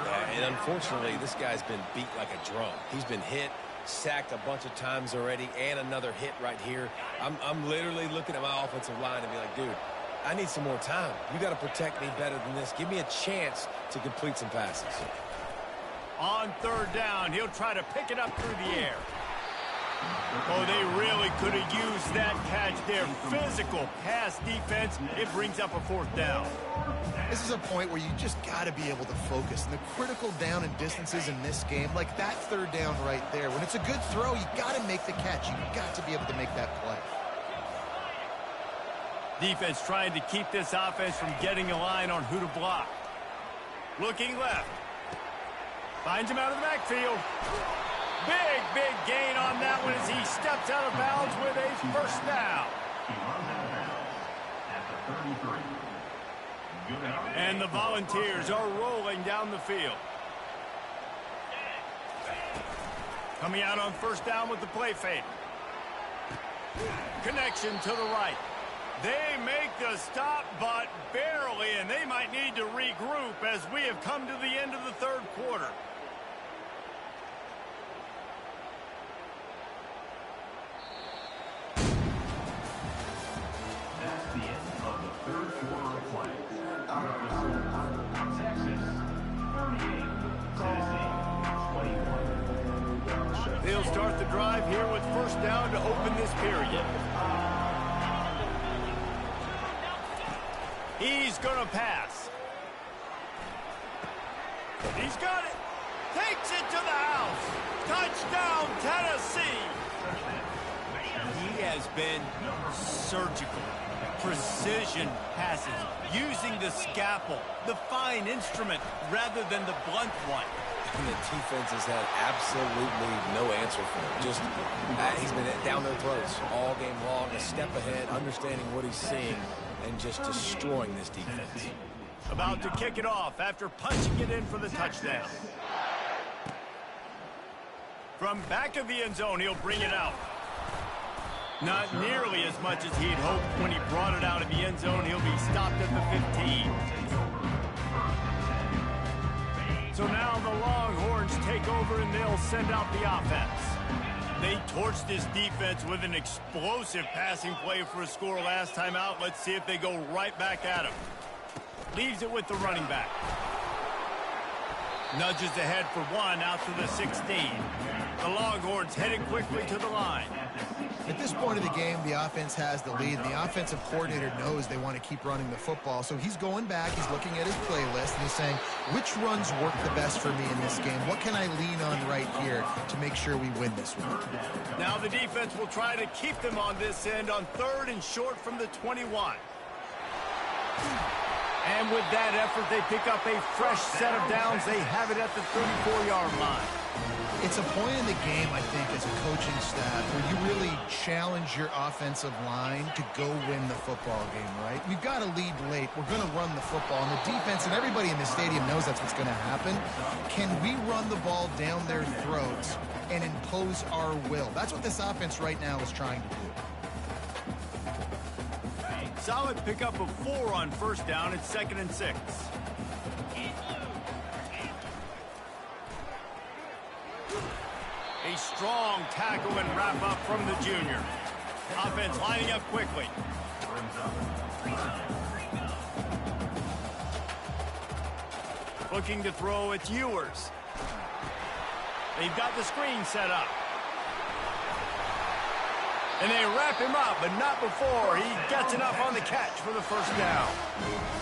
Yeah, and unfortunately, this guy's been beat like a drum. He's been hit, sacked a bunch of times already, and another hit right here. I'm literally looking at my offensive line and be like, dude, I need some more time. You got to protect me better than this. Give me a chance to complete some passes. On third down, he'll try to pick it up through the air. Oh, they really could have used that catch there. Physical pass defense. It brings up a fourth down. This is a point where you just got to be able to focus. And the critical down and distances in this game, like that third down right there, when it's a good throw, you got to make the catch. You got to be able to make that play. Defense trying to keep this offense from getting a line on who to block. Looking left. Finds him out of the backfield. Big gain on that one as he steps out of bounds with a first down. And the Volunteers are rolling down the field. Coming out on first down with the play fake. Connection to the right. They make the stop, but barely, and they might need to regroup as we have come to the end of the third quarter. That's the end of the third quarter of play. Texas 38, Tennessee 21. They'll start the drive here with first down to open this period. He's going to pass. He's got it. Takes it to the house. Touchdown, Tennessee. He has been surgical. Precision passes, using the scalpel, the fine instrument, rather than the blunt one. And the defense has had absolutely no answer for him. Just, he's been down their throats all game long, a step ahead, understanding what he's seeing, and just destroying this defense. About to kick it off after punching it in for the touchdown. From back of the end zone, he'll bring it out. Not nearly as much as he'd hoped when he brought it out of the end zone. He'll be stopped at the 15. So now the Longhorns take over and they'll send out the offense. They torched this defense with an explosive passing play for a score last time out. Let's see if they go right back at him. Leaves it with the running back. Nudges ahead for one out to the 16. The Longhorns headed quickly to the line. At this point of the game, the offense has the lead, and the offensive coordinator knows they want to keep running the football. So he's going back, he's looking at his playlist, and he's saying, which runs work the best for me in this game? What can I lean on right here to make sure we win this one? Now the defense will try to keep them on this end on third and short from the 21. And with that effort, they pick up a fresh set of downs. They have it at the 34-yard line. It's a point in the game, I think, as a coaching staff where you really challenge your offensive line to go win the football game, right? We've got to lead late. We're going to run the football. And the defense and everybody in the stadium knows that's what's going to happen. Can we run the ball down their throats and impose our will? That's what this offense right now is trying to do. Solid pickup of 4 on first down. It's 2nd and 6. A strong tackle and wrap up from the junior. Offense lining up quickly. Looking to throw, it's Ewers. They've got the screen set up. And they wrap him up, but not before he gets enough on the catch for the first down.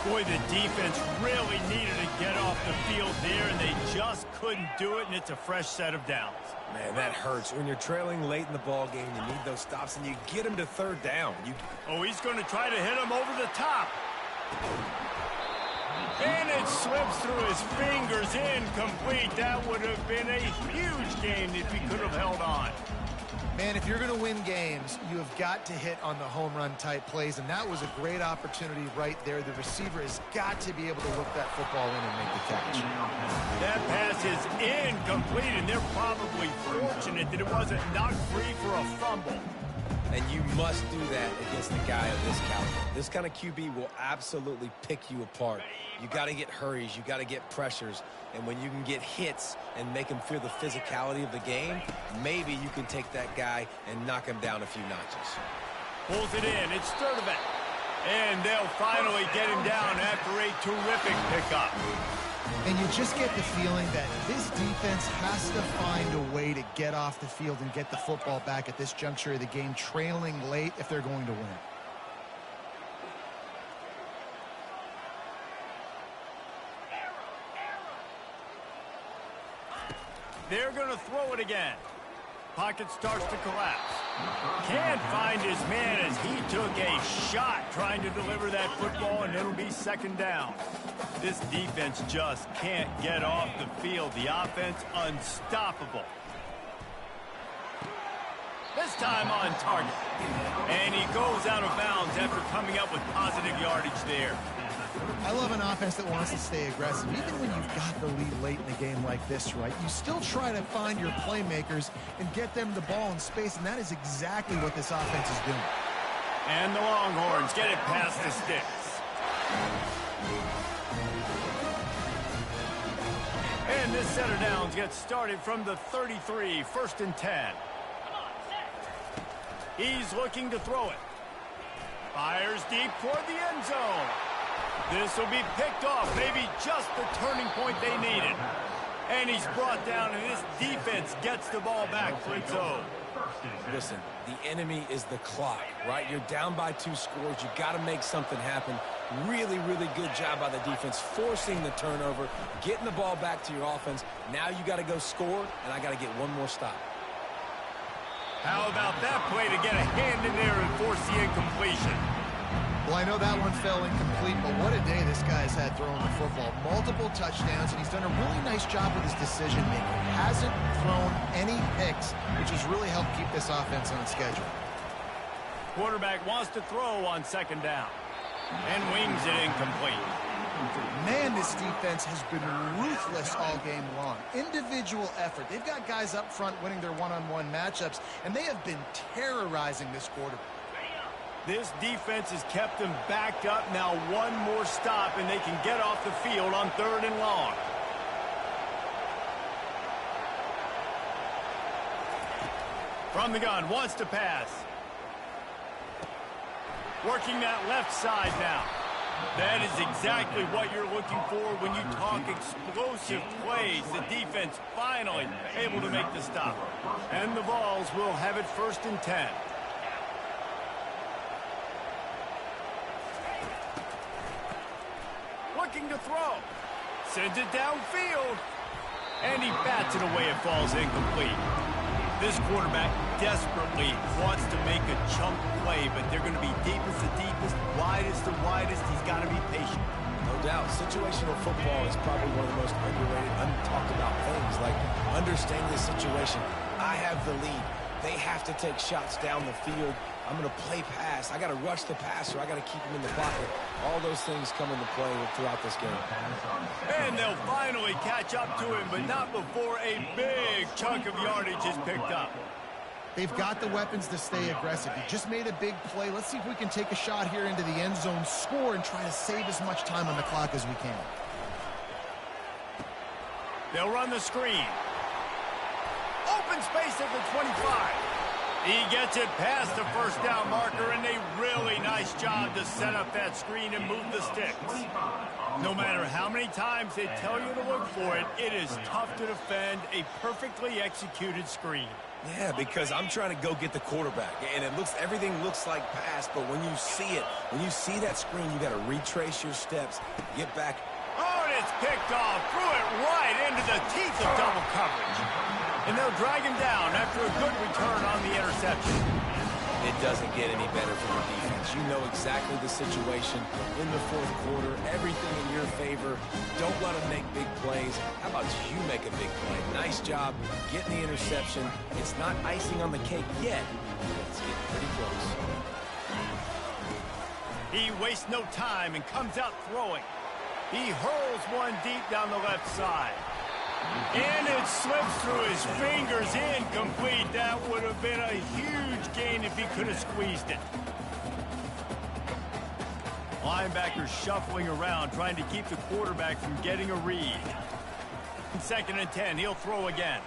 Boy, the defense really needed to get off the field there, and they just couldn't do it, and it's a fresh set of downs. Man, that hurts. When you're trailing late in the ball game, you need those stops, and you get him to third down. Oh, he's going to try to hit him over the top. And it slips through his fingers, incomplete. That would have been a huge game if he could have held on. Man, if you're going to win games, you have got to hit on the home run type plays, and that was a great opportunity right there. The receiver has got to be able to whip that football in and make the catch. That pass is incomplete, and they're probably fortunate that it wasn't knocked free for a fumble. And you must do that against a guy of this caliber. This kind of QB will absolutely pick you apart. You got to get hurries, you got to get pressures, and when you can get hits and make him feel the physicality of the game, maybe you can take that guy and knock him down a few notches. Pulls it in, it's Sturdivant. And they'll finally get him down after a terrific pickup. And you just get the feeling that this defense has to find a way to get off the field and get the football back at this juncture of the game, trailing late if they're going to win. They're going to throw it again. Pocket starts to collapse. Can't find his man as he took a shot trying to deliver that football, and it'll be 2nd down. This defense just can't get off the field. The offense unstoppable. This time on target. And he goes out of bounds after coming up with positive yardage there. I love an offense that wants to stay aggressive. Even when you've got the lead late in a game like this, right, you still try to find your playmakers and get them the ball in space, and that is exactly what this offense is doing. And the Longhorns get it past the sticks. And this set of downs gets started from the 33, 1st and 10. He's looking to throw it. Fires deep toward the end zone. This will be picked off, maybe just the turning point they needed. And he's brought down, and this defense gets the ball back for its own. Listen, the enemy is the clock, right? You're down by 2 scores. You got to make something happen. Really, really good job by the defense, forcing the turnover, getting the ball back to your offense. Now you got to go score, and I got to get one more stop. How about that play to get a hand in there and force the incompletion? Well, I know that one fell incomplete, but what a day this guy's had throwing the football. Multiple touchdowns, and he's done a really nice job with his decision-making. Hasn't thrown any picks, which has really helped keep this offense on schedule. Quarterback wants to throw on 2nd down and wings it incomplete. Man, this defense has been ruthless all game long. Individual effort. They've got guys up front winning their one-on-one matchups, and they have been terrorizing this quarterback. This defense has kept them backed up. Now one more stop, and they can get off the field on 3rd and long. From the gun, wants to pass. Working that left side now. That is exactly what you're looking for when you talk explosive plays. The defense finally able to make the stop. And the Vols will have it 1st and 10. Looking to throw. Sends it downfield. And he bats it away. It falls incomplete. This quarterback desperately wants to make a chunk play, but they're going to be deepest to deepest, widest to widest. He's got to be patient. No doubt. Situational football is probably one of the most underrated, untalked about things. Like, understanding the situation. I have the lead. They have to take shots down the field. I'm going to play pass. I got to rush the passer. I got to keep him in the pocket. All those things come into play throughout this game. And they'll finally catch up to him, but not before a big chunk of yardage is picked up. They've got the weapons to stay aggressive. He just made a big play. Let's see if we can take a shot here into the end zone, score, and try to save as much time on the clock as we can. They'll run the screen. Open space at the 25. He gets it past the 1st down marker, and a really nice job to set up that screen and move the sticks. No matter how many times they tell you to look for it, it is tough to defend a perfectly executed screen. Yeah, because I'm trying to go get the quarterback, and everything looks like pass, but when you see that screen, you got to retrace your steps, get back. Oh, and it's picked off, threw it right into the teeth of double coverage. And they'll drag him down after a good return on the interception. It doesn't get any better for the defense. You know exactly the situation in the 4th quarter. Everything in your favor. Don't let them make big plays. How about you make a big play? Nice job getting the interception. It's not icing on the cake yet. It's getting pretty close. He wastes no time and comes out throwing. He hurls one deep down the left side. And it slips through his fingers, incomplete. That would have been a huge gain if he could have squeezed it. Linebackers shuffling around, trying to keep the quarterback from getting a read. 2nd and 10, he'll throw again.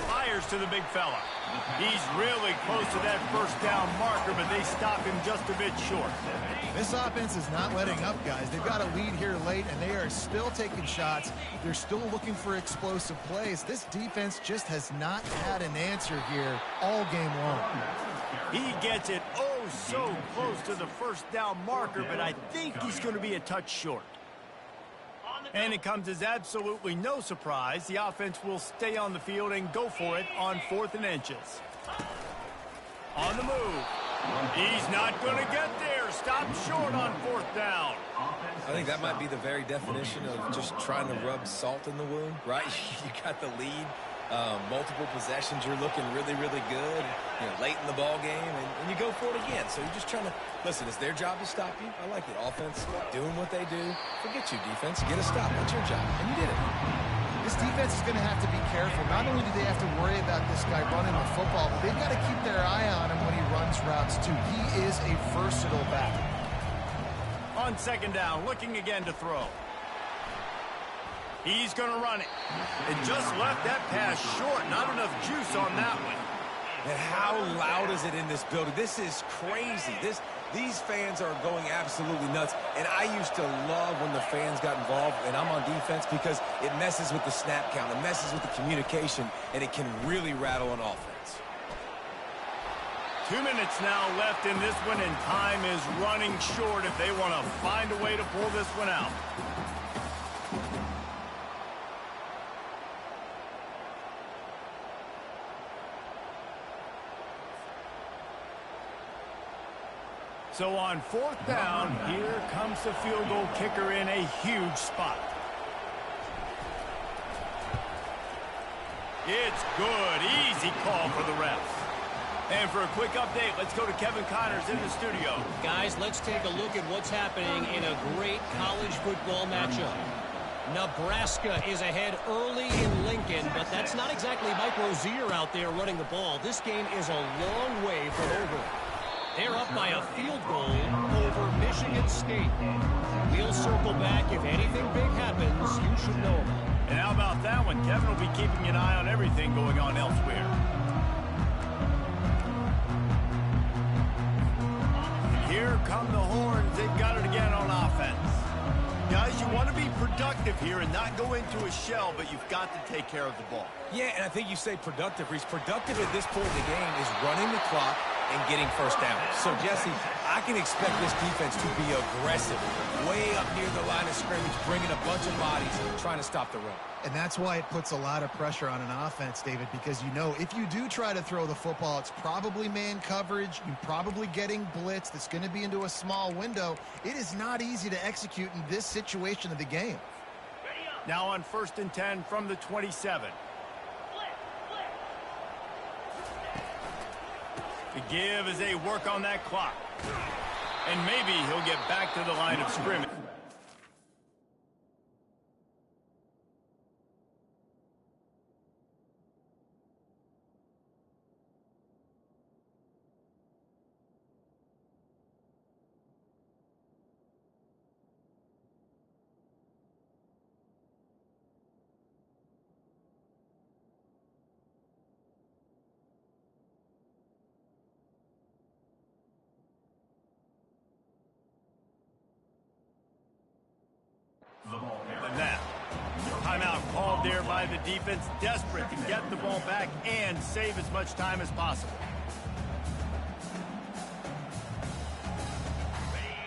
Fires to the big fella. He's really close to that 1st down marker, but they stop him just a bit short. This offense is not letting up, guys. They've got a lead here late, and they are still taking shots. They're still looking for explosive plays. This defense just has not had an answer here all game long. He gets it so close to the 1st down marker, but I think he's going to be a touch short. And it comes as absolutely no surprise. The offense will stay on the field and go for it on 4th and inches. On the move. He's not going to get there. Stop short on 4th down. I think that might be the very definition of just trying to rub salt in the wound, right? You got the lead. Multiple possessions, you're looking really, really good, late in the ball game, and you go for it again. So you're just trying to, listen, it's their job to stop you. I like it. Offense, doing what they do. Forget you, defense. Get a stop. That's your job. And you did it. This defense is going to have to be careful. Not only do they have to worry about this guy running the football, but they've got to keep their eye on him when he runs routes too. He is a versatile back. On second down, looking again to throw. He's going to run it. And just left that pass short. Not enough juice on that one. And how loud is it in this building? This is crazy. These fans are going absolutely nuts. And I used to love when the fans got involved, and I'm on defense, because it messes with the snap count. It messes with the communication, and it can really rattle an offense. 2 minutes now left in this one, and time is running short if they want to find a way to pull this one out. So on fourth down, here comes the field goal kicker in a huge spot. It's good. Easy call for the refs. And for a quick update, let's go to Kevin Connors in the studio. Guys, let's take a look at what's happening in a great college football matchup. Nebraska is ahead early in Lincoln, but that's not exactly Mike Rozier out there running the ball. This game is a long way from over. They're up by a field goal over Michigan State. We'll circle back. If anything big happens, you should know about it. And how about that one? Kevin will be keeping an eye on everything going on elsewhere. Here come the Horns. They've got it again on offense. Guys, you want to be productive here and not go into a shell, but you've got to take care of the ball. Yeah, and I think you say productive, Reese. Productive at this point in the game is running the clock and getting first down. So, Jesse, I can expect this defense to be aggressive, way up near the line of scrimmage, bringing a bunch of bodies, trying to stop the run. And that's why it puts a lot of pressure on an offense, David, because you know if you do try to throw the football, it's probably man coverage. You're probably getting blitz that's going to be into a small window. It is not easy to execute in this situation of the game. Now on 1st and 10 from the 27. The give as they work on that clock. And maybe he'll get back to the line of scrimmage. And now, timeout called there by the defense, desperate to get the ball back and save as much time as possible.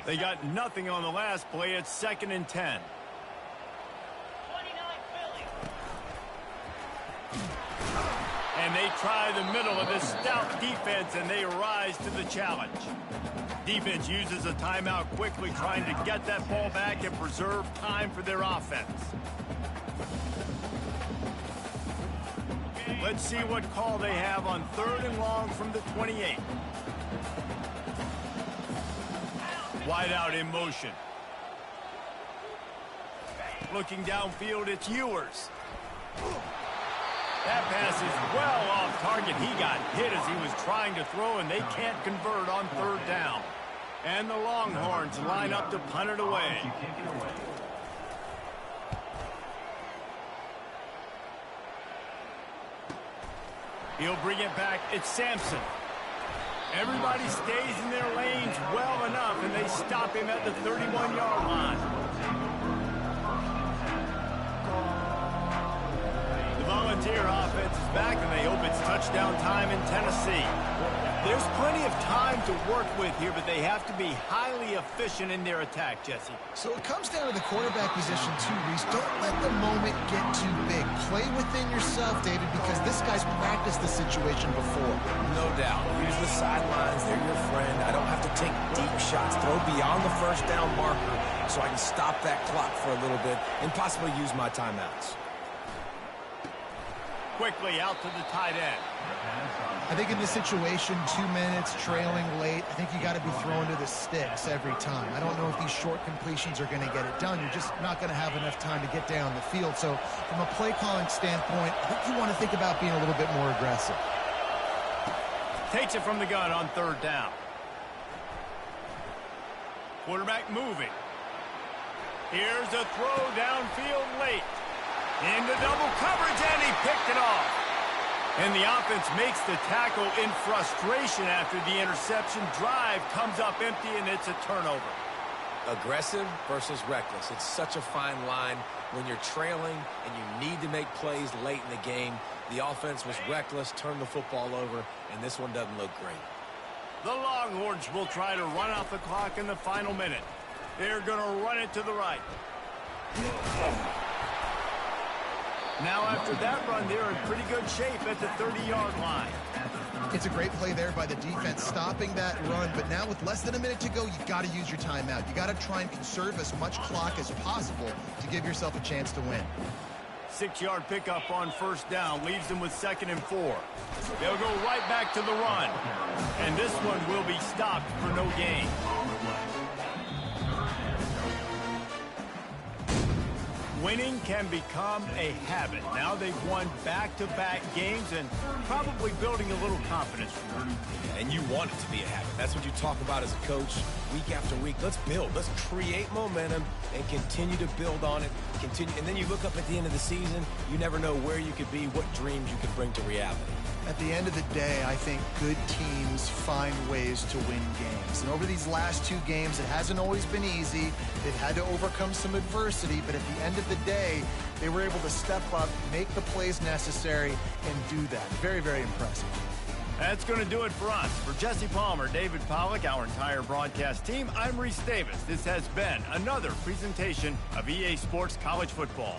They got nothing on the last play. It's 2nd and 10. And they try the middle of this stout defense, and they rise to the challenge. Defense uses a timeout quickly, trying to get that ball back and preserve time for their offense. Let's see what call they have on 3rd and long from the 28. Wide out in motion. Looking downfield, it's Ewers. That pass is well off target. He got hit as he was trying to throw, and they can't convert on 3rd down. And the Longhorns line up to punt it away. He'll bring it back. It's Sampson. Everybody stays in their lanes well enough, and they stop him at the 31-yard line. The Volunteer offense is back, and they hope it's touchdown time in Tennessee. There's plenty of time to work with here, but they have to be highly efficient in their attack, Jesse. So it comes down to the quarterback position too, Reese. Don't let the moment get too big. Play within yourself, David, because this guy's practiced the situation before. No doubt. Use the sidelines. They're your friend. I don't have to take deep shots. Throw beyond the 1st down marker so I can stop that clock for a little bit and possibly use my timeouts. quickly out to the tight end. I think in this situation, 2 minutes, trailing late, I think you got to be throwing to the sticks every time. I don't know if these short completions are going to get it done. You're just not going to have enough time to get down the field. So from a play calling standpoint, I think you want to think about being a little bit more aggressive. Takes it from the gun on third down. Quarterback moving. Here's a throw downfield late. Into double coverage, and he picked it off. And the offense makes the tackle in frustration after the interception. Drive comes up empty, and it's a turnover. Aggressive versus reckless. It's such a fine line when you're trailing and you need to make plays late in the game. The offense was reckless, turned the football over, and this one doesn't look great. The Longhorns will try to run out the clock in the final minute. They're going to run it to the right. Now after that run, they're in pretty good shape at the 30-yard line. It's a great play there by the defense, stopping that run. But now with less than a minute to go, you got to use your timeout. You got to try and conserve as much clock as possible to give yourself a chance to win. 6-yard pickup on first down leaves them with 2nd and 4. They'll go right back to the run. And this one will be stopped for no gain. Winning can become a habit. Now they've won back-to-back games and probably building a little confidence from them. And you want it to be a habit. That's what you talk about as a coach week after week. Let's build. Let's create momentum and continue to build on it. And then you look up at the end of the season, you never know where you could be, what dreams you could bring to reality. At the end of the day, I think good teams find ways to win games. And over these last 2 games, it hasn't always been easy. They've had to overcome some adversity, but at the end of the day, they were able to step up, make the plays necessary, and do that. Very, very impressive. That's going to do it for us. For Jesse Palmer, David Pollack, our entire broadcast team, I'm Reese Davis. This has been another presentation of EA Sports College Football.